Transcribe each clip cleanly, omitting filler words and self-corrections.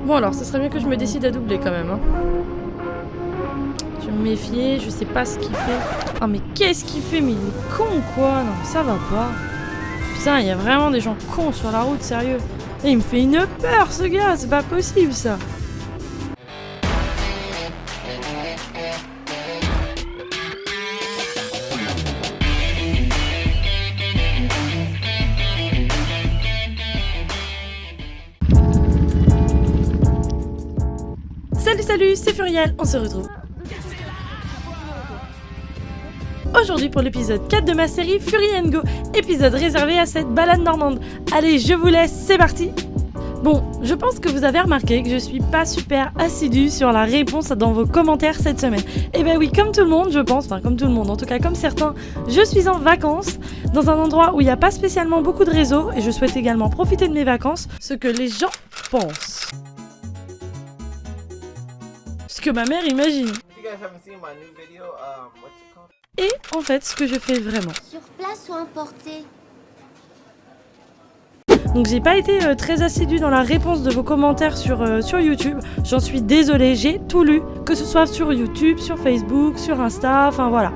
Bon alors, ça serait bien que je me décide à doubler quand même, hein. Je vais me méfier, je sais pas ce qu'il fait. Ah mais qu'est-ce qu'il fait? Mais il est con ou quoi? Non, ça va pas. Putain, il y a vraiment des gens cons sur la route, sérieux. Et il me fait une peur, ce gars, c'est pas possible, ça. Salut, c'est Furiel, on se retrouve aujourd'hui pour l'épisode 4 de ma série Fury & Go, épisode réservé à cette balade normande. Allez, je vous laisse, c'est parti. Bon, je pense que vous avez remarqué que je suis pas super assidue sur la réponse dans vos commentaires cette semaine. Et ben oui, comme tout le monde, je pense, enfin comme tout le monde, en tout cas comme certains, je suis en vacances, dans un endroit où il n'y a pas spécialement beaucoup de réseaux, et je souhaite également profiter de mes vacances, ce que les gens pensent. Ce que ma mère imagine. Et en fait, ce que je fais vraiment. Sur place ou importé? Donc j'ai pas été très assidue dans la réponse de vos commentaires sur YouTube. J'en suis désolée, j'ai tout lu. Que ce soit sur YouTube, sur Facebook, sur Insta, enfin voilà.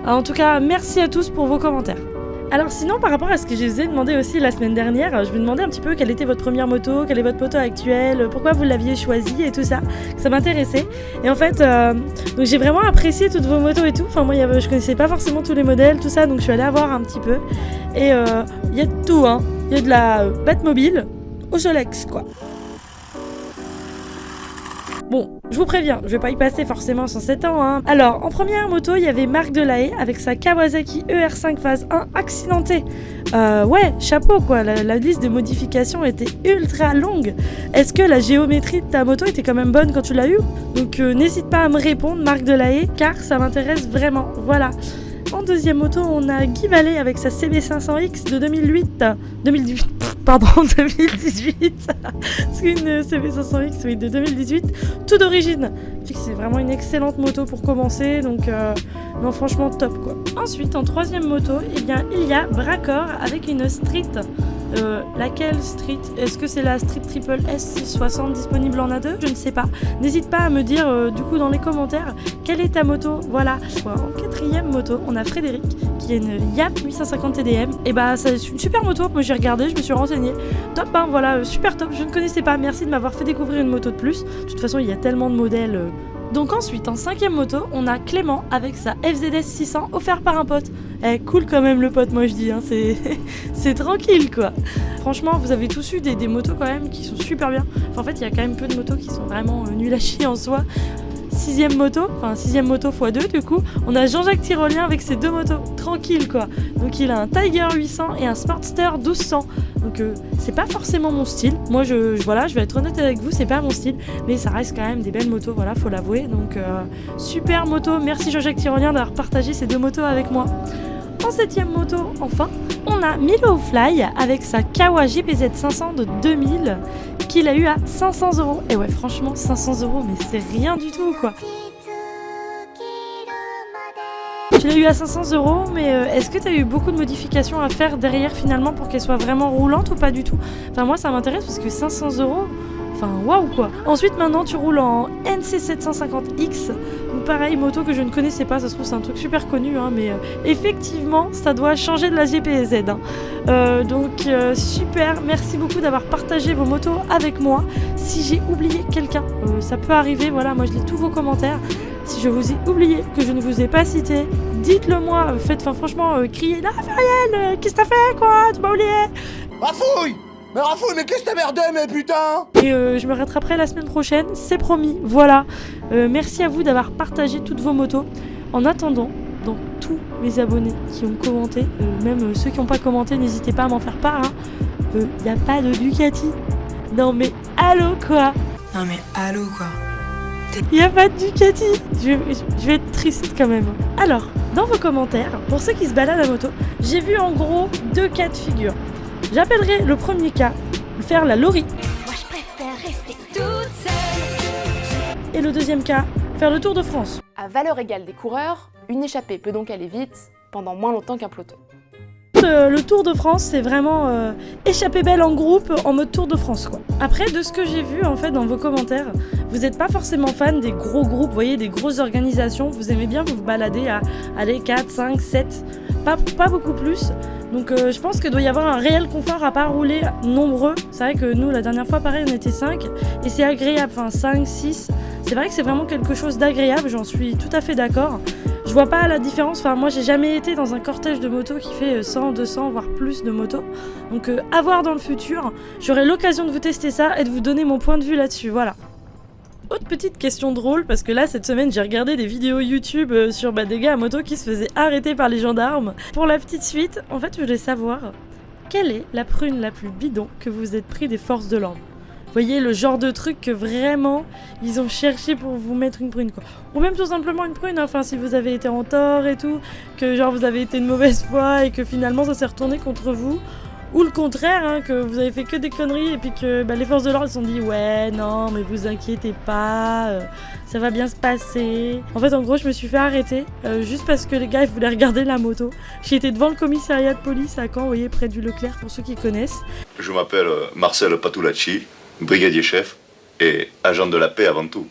En tout cas, merci à tous pour vos commentaires. Alors sinon, par rapport à ce que je vous ai demandé aussi la semaine dernière, je me demandais un petit peu quelle était votre première moto, quelle est votre moto actuelle, pourquoi vous l'aviez choisie et tout ça, que ça m'intéressait. Et en fait, donc j'ai vraiment apprécié toutes vos motos et tout. Enfin moi, je connaissais pas forcément tous les modèles, tout ça, donc je suis allée voir un petit peu. Et il y a de tout, hein. Il y a de la Batmobile au Solex, quoi. Bon, je vous préviens, je vais pas y passer forcément sans 7 ans, hein. Alors, en première moto, il y avait Marc Delahaye avec sa Kawasaki ER5 phase 1 accidentée. Ouais, chapeau quoi, la liste de modifications était ultra longue. Est-ce que la géométrie de ta moto était quand même bonne quand tu l'as eue? Donc n'hésite pas à me répondre, Marc Delahaye, car ça m'intéresse vraiment, voilà. En deuxième moto, on a Guy Vallet avec sa CB500X de 2018. C'est une CB500X oui, de 2018, tout d'origine. C'est vraiment une excellente moto pour commencer, donc non franchement top quoi. Ensuite, en troisième moto, eh bien, il y a Bracor avec une Street. Laquelle Street? Est-ce que c'est la Street Triple S60 disponible en A2? Je ne sais pas. N'hésite pas à me dire du coup dans les commentaires quelle est ta moto. Voilà. En quatrième moto, on a Frédéric qui a une Yap 850 TDM. Et bah c'est une super moto. Moi j'ai regardé, je me suis renseignée. Top, hein, voilà, super top. Je ne connaissais pas. Merci de m'avoir fait découvrir une moto de plus. De toute façon, il y a tellement de modèles. Donc ensuite, en cinquième moto, on a Clément avec sa FZS 600 offert par un pote. Cool quand même le pote, moi je dis, hein, c'est tranquille quoi. Franchement, vous avez tous eu des motos quand même qui sont super bien. Enfin, en fait, il y a quand même peu de motos qui sont vraiment nulles à chier en soi. Sixième moto x2 du coup, on a Jean-Jacques Tyrolien avec ses deux motos, tranquille quoi. Donc il a un Tiger 800 et un Sportster 1200. Donc c'est pas forcément mon style. Moi je vais être honnête avec vous, c'est pas mon style, mais ça reste quand même des belles motos, voilà, faut l'avouer. Donc super moto, merci Jean-Jacques Tyrolien d'avoir partagé ces deux motos avec moi. En septième moto, enfin, on a Milo Fly avec sa Kawa GPZ 500 de 2000 qu'il a eu à 500 €. Et ouais, franchement, 500 €, mais c'est rien du tout, quoi. Tu l'as eu à 500 €, mais est-ce que tu as eu beaucoup de modifications à faire derrière finalement pour qu'elle soit vraiment roulante ou pas du tout? Enfin, moi, ça m'intéresse parce que 500 €... Enfin, waouh quoi. Ensuite, maintenant, tu roules en NC750X. Donc, pareil, moto que je ne connaissais pas. Ça se trouve, c'est un truc super connu, hein, mais effectivement, ça doit changer de la GPZ. Hein. Donc, super. Merci beaucoup d'avoir partagé vos motos avec moi. Si j'ai oublié quelqu'un, ça peut arriver. Voilà, moi, je lis tous vos commentaires. Si je vous ai oublié, que je ne vous ai pas cité, dites-le moi. Franchement, criez là, Furiel, qu'est-ce que t'as fait, quoi? Tu m'as oublié? Rafouille! Mais Rafouille, mais qu'est-ce que t'as merdé, mais putain! Et je me rattraperai la semaine prochaine, c'est promis, voilà. Merci à vous d'avoir partagé toutes vos motos. En attendant, dans tous mes abonnés qui ont commenté, même ceux qui n'ont pas commenté, n'hésitez pas à m'en faire part. Y a pas de Ducati. Non mais allô quoi. Non mais allô quoi. Y a pas de Ducati. Je vais être triste quand même. Alors, dans vos commentaires, pour ceux qui se baladent à moto, j'ai vu en gros 2 cas de figure. J'appellerai le premier cas faire la Lori. Moi je préfère rester toute seule. Et le deuxième cas, faire le Tour de France. À valeur égale des coureurs, une échappée peut donc aller vite pendant moins longtemps qu'un peloton. Le Tour de France, c'est vraiment échappée belle en groupe en mode Tour de France quoi. Après, de ce que j'ai vu en fait dans vos commentaires, vous n'êtes pas forcément fan des gros groupes, vous voyez, des grosses organisations, vous aimez bien vous balader à aller 4, 5, 7, pas beaucoup plus. Donc je pense qu'il doit y avoir un réel confort à pas rouler nombreux. C'est vrai que nous la dernière fois pareil on était 5 et c'est agréable, enfin 5, 6. C'est vrai que c'est vraiment quelque chose d'agréable, j'en suis tout à fait d'accord. Je vois pas la différence, enfin moi j'ai jamais été dans un cortège de motos qui fait 100, 200 voire plus de motos. Donc à voir dans le futur, j'aurai l'occasion de vous tester ça et de vous donner mon point de vue là-dessus, voilà. Autre petite question drôle, parce que là cette semaine j'ai regardé des vidéos YouTube sur des gars à moto qui se faisaient arrêter par les gendarmes. Pour la petite suite, en fait je voulais savoir quelle est la prune la plus bidon que vous êtes pris des forces de l'ordre. Vous voyez le genre de truc que vraiment ils ont cherché pour vous mettre une prune quoi. Ou même tout simplement une prune, enfin si vous avez été en tort et tout, que genre vous avez été de mauvaise foi et que finalement ça s'est retourné contre vous. Ou le contraire, hein, que vous avez fait que des conneries et puis que les forces de l'ordre se sont dit ouais non mais vous inquiétez pas, ça va bien se passer. En fait en gros je me suis fait arrêter juste parce que les gars ils voulaient regarder la moto. J'ai été devant le commissariat de police à Caen, vous voyez près du Leclerc pour ceux qui connaissent. Je m'appelle Marcel Patulacci, brigadier chef et agent de la paix avant tout.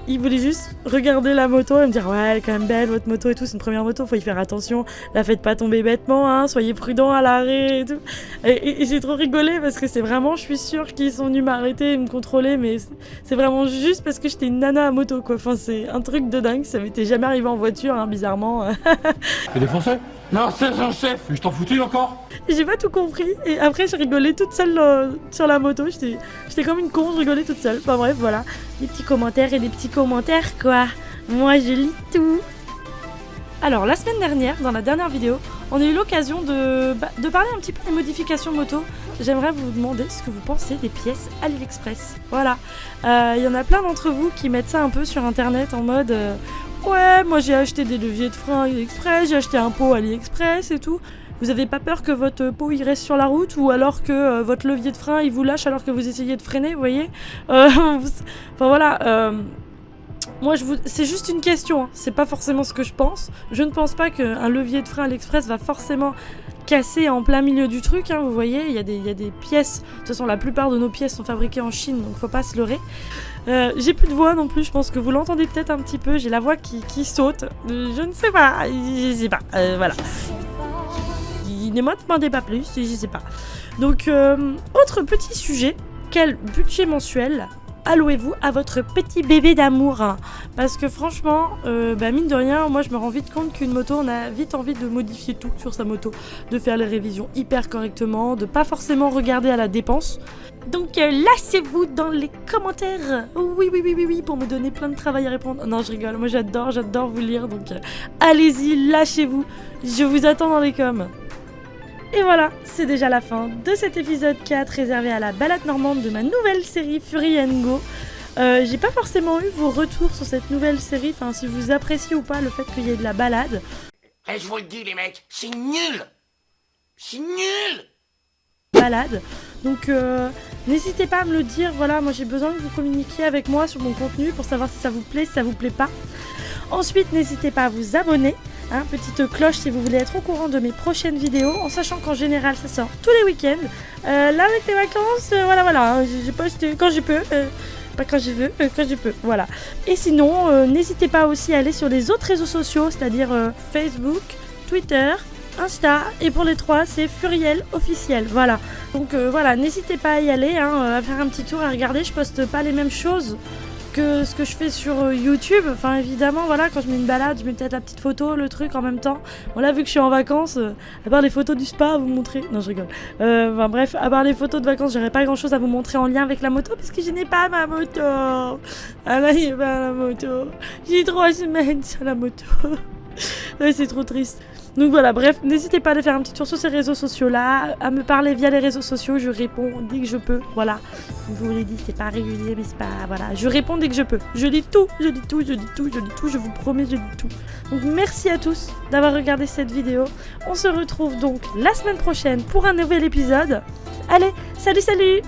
Il voulait juste regarder la moto et me dire ouais elle est quand même belle votre moto et tout, c'est une première moto, faut y faire attention, la faites pas tomber bêtement hein, soyez prudents à l'arrêt et tout. Et j'ai trop rigolé parce que c'est vraiment, je suis sûre qu'ils sont venus m'arrêter et me contrôler, mais c'est vraiment juste parce que j'étais une nana à moto quoi, enfin c'est un truc de dingue, ça m'était jamais arrivé en voiture hein, bizarrement. Et des Français? Non, c'est un chef, je t'en foutais encore? J'ai pas tout compris et après j'ai rigolé toute seule sur la moto, j'étais comme une con, je rigolais toute seule, enfin bref voilà, des petits commentaires et des petits commentaires quoi, moi je lis tout. Alors la semaine dernière, dans la dernière vidéo, on a eu l'occasion de parler un petit peu des modifications moto. J'aimerais vous demander ce que vous pensez des pièces AliExpress, voilà, y en a plein d'entre vous qui mettent ça un peu sur internet en mode ouais moi j'ai acheté des leviers de frein AliExpress, j'ai acheté un pot AliExpress et tout. Vous avez pas peur que votre pot il reste sur la route ou alors que votre levier de frein il vous lâche alors que vous essayez de freiner, vous voyez enfin voilà, moi c'est juste une question, hein. C'est pas forcément ce que je pense. Je ne pense pas qu'un levier de frein AliExpress va forcément casser en plein milieu du truc, hein. Vous voyez, il y a des pièces, de toute façon la plupart de nos pièces sont fabriquées en Chine donc faut pas se leurrer. J'ai plus de voix non plus, je pense que vous l'entendez peut-être un petit peu, j'ai la voix qui saute, je ne sais pas, voilà. Ne m'en demandez pas plus, je sais pas. Donc, autre petit sujet, quel budget mensuel allouez-vous à votre petit bébé d'amour hein? Parce que franchement, mine de rien, moi je me rends vite compte qu'une moto, on a vite envie de modifier tout sur sa moto, de faire les révisions hyper correctement, de pas forcément regarder à la dépense. Donc lâchez-vous dans les commentaires, oui, pour me donner plein de travail à répondre. Non, je rigole, moi j'adore vous lire, donc allez-y, lâchez-vous, je vous attends dans les coms. Et voilà, c'est déjà la fin de cet épisode 4 réservé à la balade normande de ma nouvelle série Fury & Go. J'ai pas forcément eu vos retours sur cette nouvelle série, enfin si vous appréciez ou pas le fait qu'il y ait de la balade. Je vous le dis les mecs, c'est nul! C'est nul! Balade. Donc n'hésitez pas à me le dire, voilà, moi j'ai besoin que vous communiquiez avec moi sur mon contenu pour savoir si ça vous plaît, si ça vous plaît pas. Ensuite, n'hésitez pas à vous abonner. Hein, petite cloche si vous voulez être au courant de mes prochaines vidéos, en sachant qu'en général ça sort tous les week-ends. Là avec les vacances, voilà, hein, j'ai posté quand je peux, pas quand je veux, quand je peux, voilà. Et sinon, n'hésitez pas aussi à aller sur les autres réseaux sociaux, c'est-à-dire Facebook, Twitter, Insta, et pour les 3 c'est Furiel officiel, voilà. Donc voilà, n'hésitez pas à y aller, hein, à faire un petit tour, à regarder, je poste pas les mêmes choses que ce que je fais sur YouTube, enfin évidemment voilà, quand je mets une balade je mets peut-être la petite photo, le truc en même temps, voilà, vu que je suis en vacances, à part les photos du spa à vous montrer, non je rigole, enfin bref, à part les photos de vacances j'aurais pas grand chose à vous montrer en lien avec la moto parce que je n'ai pas ma moto, ah là j'ai pas la moto, j'ai 3 semaines sur la moto, ouais, c'est trop triste. Donc voilà, bref, n'hésitez pas à aller faire un petit tour sur ces réseaux sociaux-là, à me parler via les réseaux sociaux, je réponds dès que je peux, voilà. Je vous l'ai dit, c'est pas régulier, mais c'est pas... Voilà, je réponds dès que je peux. Je lis tout, je vous promets, je lis tout. Donc merci à tous d'avoir regardé cette vidéo. On se retrouve donc la semaine prochaine pour un nouvel épisode. Allez, salut!